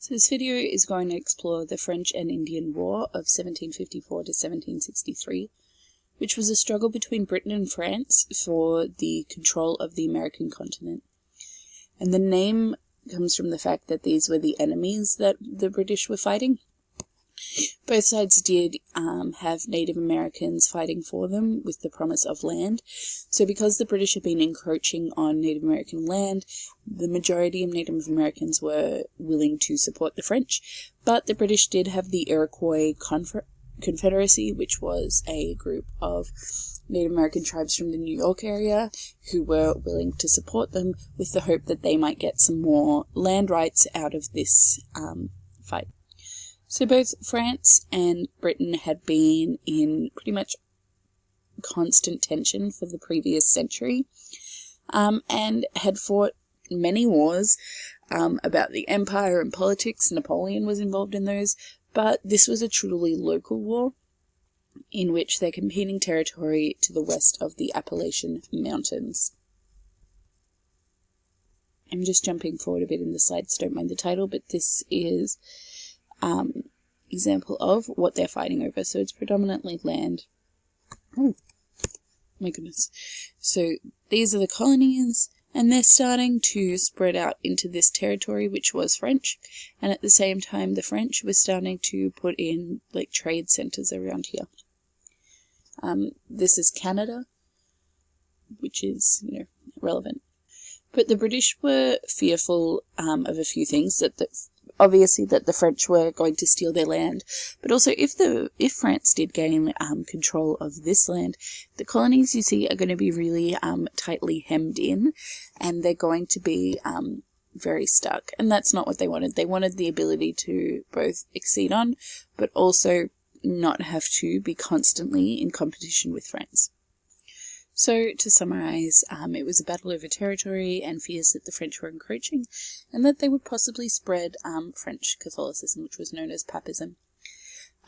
So this video is going to explore the French and Indian War of 1754 to 1763, which was a struggle between Britain and France for the control of the American continent. And the name comes from the fact that these were the enemies that the British were fighting. Both sides did have Native Americans fighting for them with the promise of land. So because the British had been encroaching on Native American land, the majority of Native Americans were willing to support the French. But the British did have the Iroquois Confederacy, which was a group of Native American tribes from the New York area who were willing to support them with the hope that they might get some more land rights out of this fight. So both France and Britain had been in pretty much constant tension for the previous century, and had fought many wars about the empire and politics. Napoleon was involved in those, but this was a truly local war in which they're competing territory to the west of the Appalachian Mountains. I'm just jumping forward a bit in the slides, don't mind the title, but this is example of what they're fighting over. So it's predominantly land. Oh my goodness. So these are the colonies, and they're starting to spread out into this territory, which was French. And at the same time, the French were starting to put in like trade centers around here. This is Canada, which is, relevant. But the British were fearful of a few things, obviously that the French were going to steal their land, but also if France did gain control of this land, the colonies you see are going to be really tightly hemmed in, and they're going to be very stuck. And that's not what they wanted. They wanted the ability to both exceed on, but also not have to be constantly in competition with France. So, to summarise, it was a battle over territory and fears that the French were encroaching, and that they would possibly spread French Catholicism, which was known as Papism.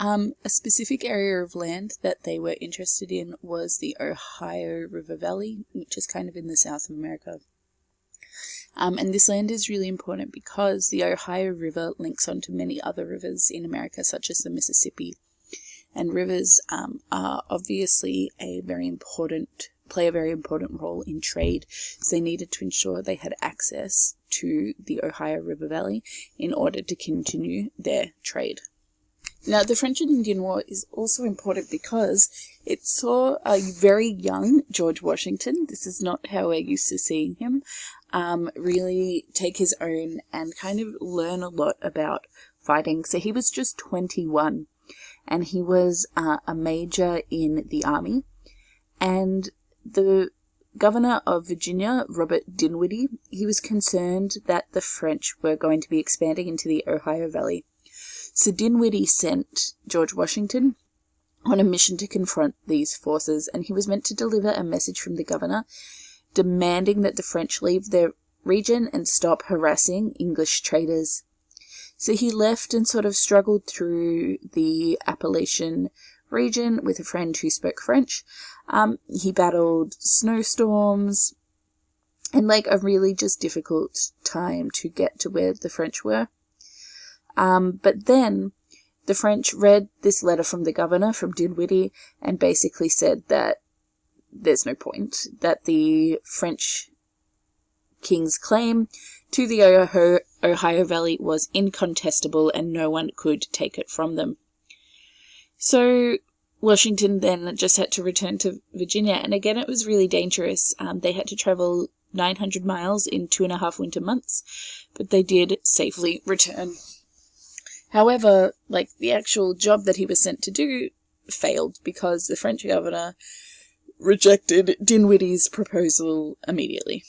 A specific area of land that they were interested in was the Ohio River Valley, which is kind of in the South of America. And this land is really important because the Ohio River links onto many other rivers in America, such as the Mississippi. And rivers are obviously play a very important role in trade, so they needed to ensure they had access to the Ohio River Valley in order to continue their trade. Now, the French and Indian War is also important because it saw a very young George Washington, this is not how we're used to seeing him, really take his own and kind of learn a lot about fighting. So he was just 21, and he was a major in the army, and the governor of Virginia, Robert Dinwiddie, he was concerned that the French were going to be expanding into the Ohio Valley. So Dinwiddie sent George Washington on a mission to confront these forces, and he was meant to deliver a message from the governor demanding that the French leave their region and stop harassing English traders. So he left and sort of struggled through the Appalachian region with a friend who spoke French. He battled snowstorms and a really just difficult time to get to where the French were. But then the French read this letter from the governor, from Dinwiddie, and basically said that there's no point, that the French king's claim to the Ohio Valley was incontestable and no one could take it from them. So Washington then just had to return to Virginia, and again it was really dangerous. They had to travel 900 miles in 2.5 winter months, but they did safely return. However, the actual job that he was sent to do failed because the French governor rejected Dinwiddie's proposal immediately.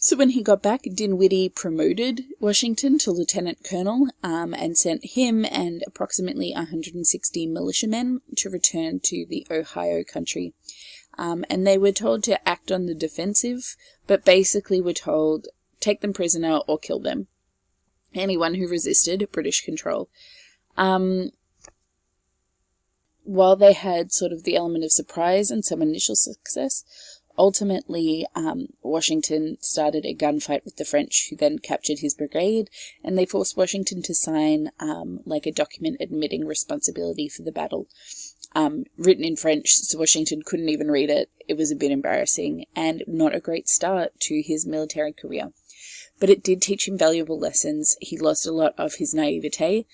So when he got back, Dinwiddie promoted Washington to lieutenant colonel and sent him and approximately 160 militiamen to return to the Ohio country. And they were told to act on the defensive, but basically were told, take them prisoner or kill them. Anyone who resisted British control. While they had sort of the element of surprise and some initial success, Ultimately, Washington started a gunfight with the French, who then captured his brigade, and they forced Washington to sign like a document admitting responsibility for the battle. Written in French, so Washington couldn't even read it. It was a bit embarrassing and not a great start to his military career. But it did teach him valuable lessons. He lost a lot of his naivete,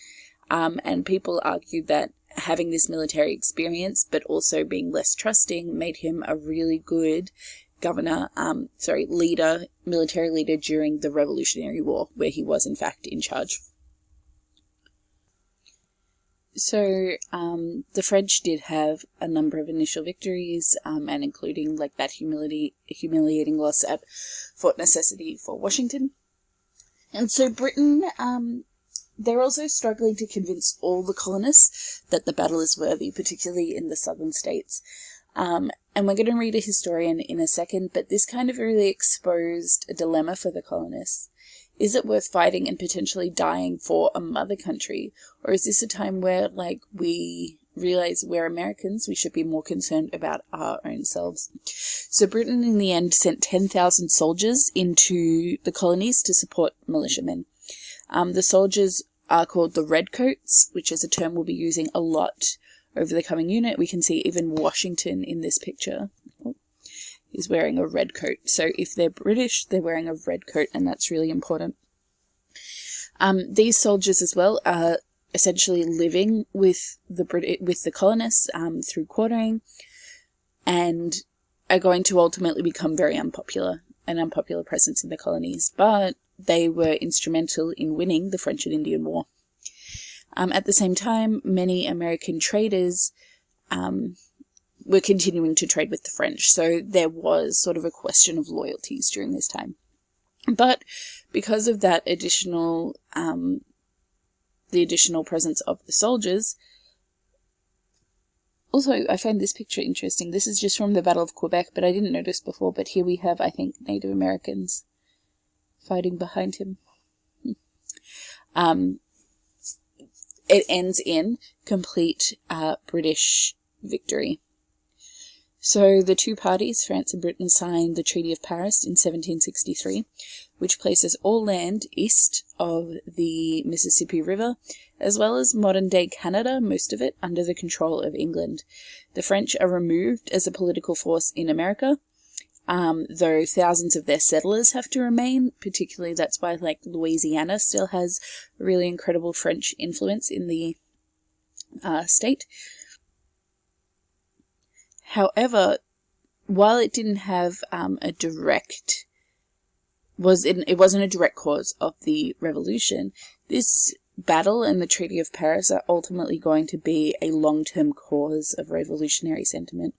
and people argued that having this military experience, but also being less trusting, made him a really good military leader during the Revolutionary War, where he was in fact in charge. So the French did have a number of initial victories, and including like that humiliating loss at Fort Necessity for Washington. And so Britain, they're also struggling to convince all the colonists that the battle is worthy, particularly in the southern states. And we're going to read a historian in a second, but this kind of really exposed a dilemma for the colonists. Is it worth fighting and potentially dying for a mother country? Or is this a time where, like, we realize we're Americans, we should be more concerned about our own selves? So Britain, in the end, sent 10,000 soldiers into the colonies to support militiamen. The soldiers are called the Redcoats, which is a term we'll be using a lot over the coming unit. We can see even Washington in this picture is wearing a red coat. So if they're British, they're wearing a red coat, and that's really important. These soldiers as well are essentially living with the colonists through quartering, and are going to ultimately become very unpopular, an unpopular presence in the colonies. But they were instrumental in winning the French and Indian War. At the same time, many American traders were continuing to trade with the French, so there was sort of a question of loyalties during this time. But because of that additional, the additional presence of the soldiers, also I find this picture interesting. This is just from the Battle of Quebec, but I didn't notice before, but here we have, I think, Native Americans fighting behind him. It ends in complete British victory. So the two parties, France and Britain, signed the Treaty of Paris in 1763, which places all land east of the Mississippi River, as well as modern-day Canada, most of it, under the control of England. The French are removed as a political force in America, though thousands of their settlers have to remain. Particularly, that's why like Louisiana still has a really incredible French influence in the state. However, while it didn't have it wasn't a direct cause of the revolution, this battle and the Treaty of Paris are ultimately going to be a long-term cause of revolutionary sentiment.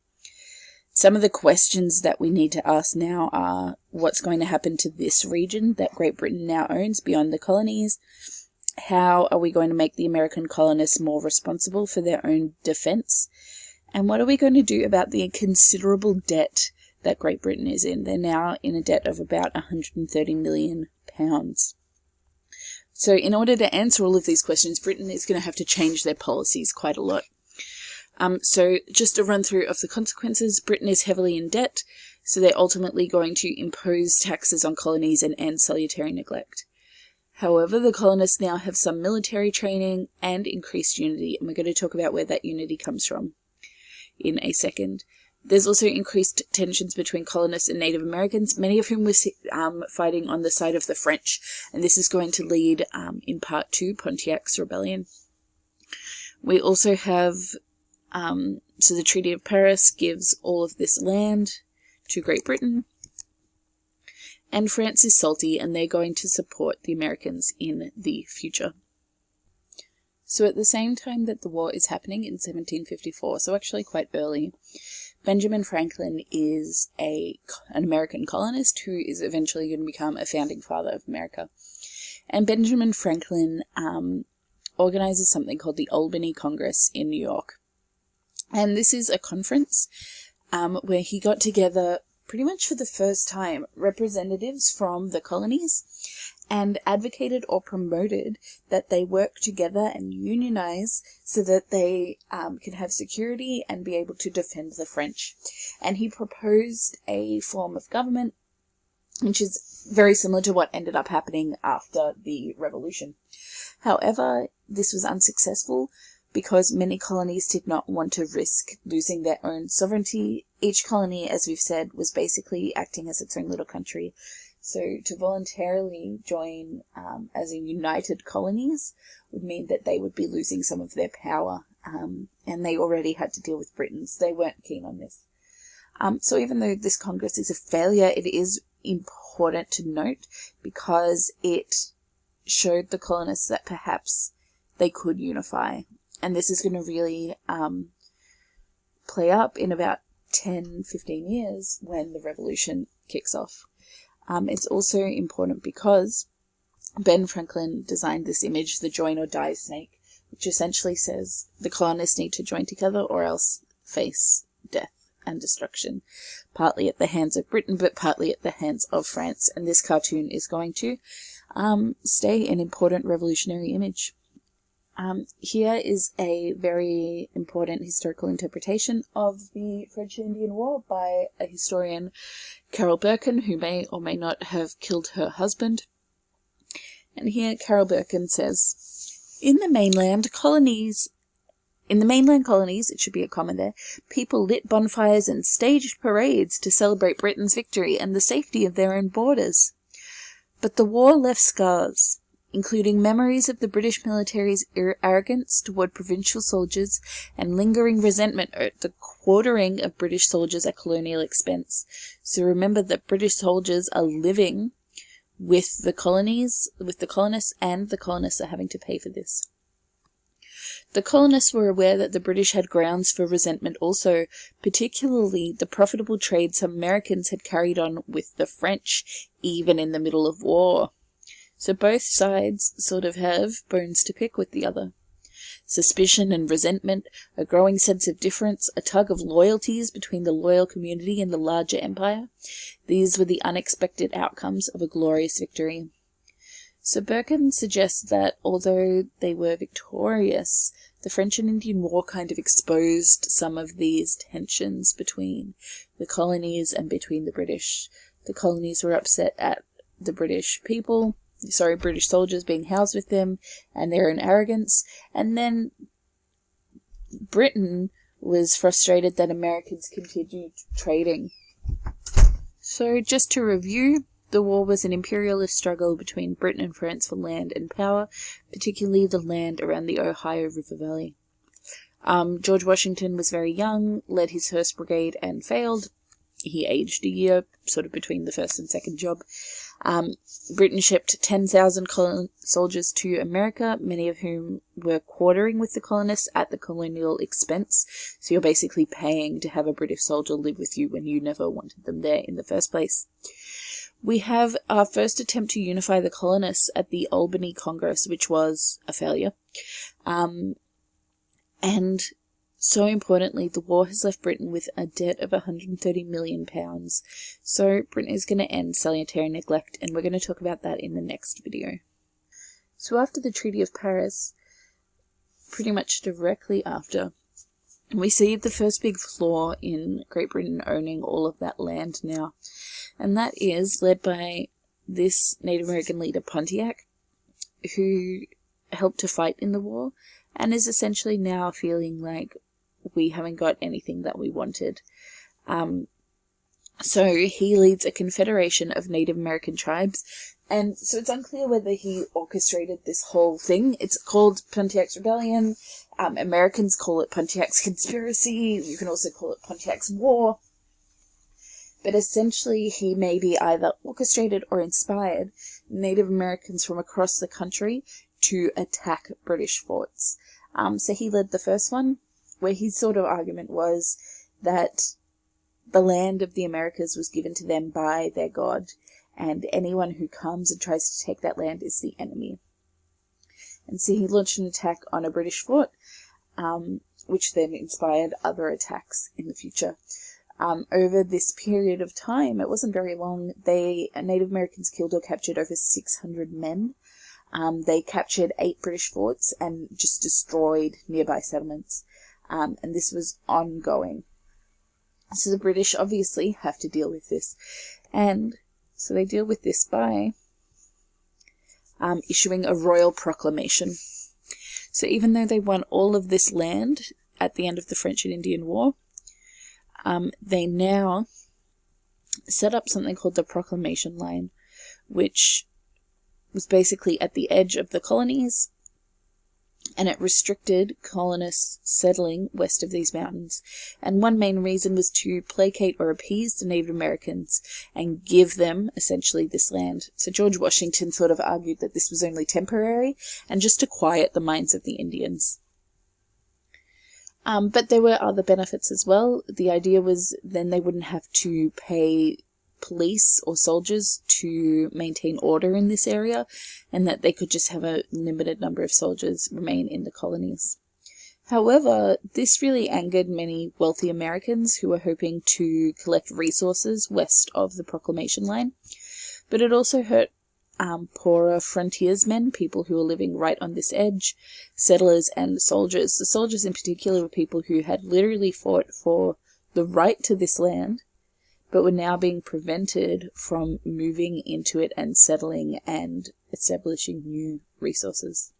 Some of the questions that we need to ask now are, what's going to happen to this region that Great Britain now owns beyond the colonies? How are we going to make the American colonists more responsible for their own defense? And what are we going to do about the considerable debt that Great Britain is in? They're now in a debt of about £130 million. So in order to answer all of these questions, Britain is going to have to change their policies quite a lot. So just a run through of the consequences. Britain is heavily in debt, so they're ultimately going to impose taxes on colonies and end salutary neglect. However, the colonists now have some military training and increased unity, and we're going to talk about where that unity comes from in a second. There's also increased tensions between colonists and Native Americans, many of whom were fighting on the side of the French, and this is going to lead in part to Pontiac's rebellion. We also have, so the Treaty of Paris gives all of this land to Great Britain, and France is salty, and they're going to support the Americans in the future. So at the same time that the war is happening in 1754, so actually quite early, Benjamin Franklin is an American colonist who is eventually going to become a founding father of America. And Benjamin Franklin organizes something called the Albany Congress in New York. And this is a conference where he got together pretty much for the first time representatives from the colonies and advocated or promoted that they work together and unionize so that they can have security and be able to defend the French. And he proposed a form of government which is very similar to what ended up happening after the Revolution. However, this was unsuccessful because many colonies did not want to risk losing their own sovereignty. Each colony, as we've said, was basically acting as its own little country. So to voluntarily join as a united colonies would mean that they would be losing some of their power, and they already had to deal with Britain, so they weren't keen on this. So even though this Congress is a failure, it is important to note because it showed the colonists that perhaps they could unify. And this is going to really play up in about 10-15 years when the revolution kicks off. It's also important because Ben Franklin designed this image, the join or die snake, which essentially says the colonists need to join together or else face death and destruction, partly at the hands of Britain, but partly at the hands of France. And this cartoon is going to stay an important revolutionary image. Here is a very important historical interpretation of the French and Indian War by a historian, Carol Birkin, who may or may not have killed her husband. And here Carol Birkin says, In the mainland colonies, it should be a comma there, people lit bonfires and staged parades to celebrate Britain's victory and the safety of their own borders. But the war left scars, including memories of the British military's arrogance toward provincial soldiers and lingering resentment at the quartering of British soldiers at colonial expense. So remember that British soldiers are living with the colonies, with the colonists, and the colonists are having to pay for this. The colonists were aware that the British had grounds for resentment also, particularly the profitable trade some Americans had carried on with the French, even in the middle of war. So both sides sort of have bones to pick with the other. Suspicion and resentment, a growing sense of difference, a tug of loyalties between the loyal community and the larger empire. These were the unexpected outcomes of a glorious victory. So Birkin suggests that although they were victorious, the French and Indian War kind of exposed some of these tensions between the colonies and between the British. The colonies were upset at the British soldiers being housed with them and their own arrogance. And then Britain was frustrated that Americans continued trading. So just to review, the war was an imperialist struggle between Britain and France for land and power, particularly the land around the Ohio River Valley. George Washington was very young, led his first brigade and failed. He aged a year, sort of between the first and second job. Britain shipped 10,000 soldiers to America, many of whom were quartering with the colonists at the colonial expense. So you're basically paying to have a British soldier live with you when you never wanted them there in the first place. We have our first attempt to unify the colonists at the Albany Congress, which was a failure. And so importantly, the war has left Britain with a debt of £130 million. So Britain is going to end salutary neglect, and we're going to talk about that in the next video. So after the Treaty of Paris, pretty much directly after, we see the first big flaw in Great Britain owning all of that land now. And that is led by this Native American leader, Pontiac, who helped to fight in the war and is essentially now feeling like we haven't got anything that we wanted. So he leads a confederation of Native American tribes, and so it's unclear whether he orchestrated this whole thing. It's called Pontiac's Rebellion. Americans call it Pontiac's Conspiracy. You can also call it Pontiac's War. But essentially, he maybe either orchestrated or inspired Native Americans from across the country to attack British forts. So he led the first one, where his sort of argument was that the land of the Americas was given to them by their god, and anyone who comes and tries to take that land is the enemy. And so he launched an attack on a British fort, which then inspired other attacks in the future. Over this period of time, it wasn't very long, Native Americans killed or captured over 600 men. They captured 8 British forts and just destroyed nearby settlements. And this was ongoing. So the British obviously have to deal with this. And so they deal with this by issuing a royal proclamation. So even though they won all of this land at the end of the French and Indian War, they now set up something called the Proclamation line, which was basically at the edge of the colonies, and it restricted colonists settling west of these mountains. And one main reason was to placate or appease the Native Americans and give them essentially this land. So George Washington sort of argued that this was only temporary and just to quiet the minds of the Indians. But there were other benefits as well. The idea was then they wouldn't have to pay police or soldiers to maintain order in this area, and that they could just have a limited number of soldiers remain in the colonies. However, this really angered many wealthy Americans who were hoping to collect resources west of the Proclamation line, but it also hurt poorer frontiersmen, people who were living right on this edge, settlers and soldiers. The soldiers in particular were people who had literally fought for the right to this land, but were now being prevented from moving into it and settling and establishing new resources.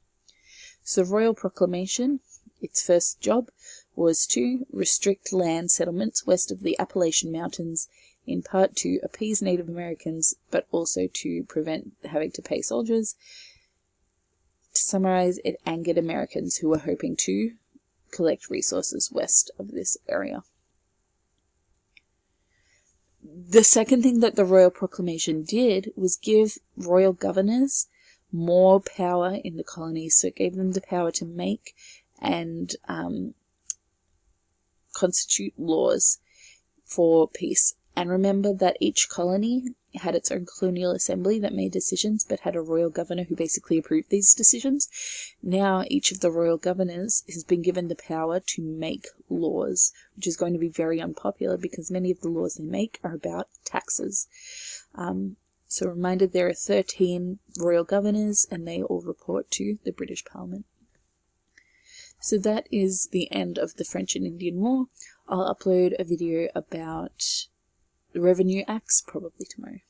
So Royal Proclamation, its first job, was to restrict land settlements west of the Appalachian Mountains, in part to appease Native Americans, but also to prevent having to pay soldiers. To summarize, it angered Americans who were hoping to collect resources west of this area. The second thing that the Royal Proclamation did was give royal governors more power in the colonies. So it gave them the power to make and constitute laws for peace. And remember that each colony had its own colonial assembly that made decisions, but had a royal governor who basically approved these decisions. Now each of the royal governors has been given the power to make laws, which is going to be very unpopular because many of the laws they make are about taxes. So a reminder, there are 13 royal governors and they all report to the British Parliament. So that is the end of the French and Indian War. I'll upload a video about the Revenue Acts probably tomorrow.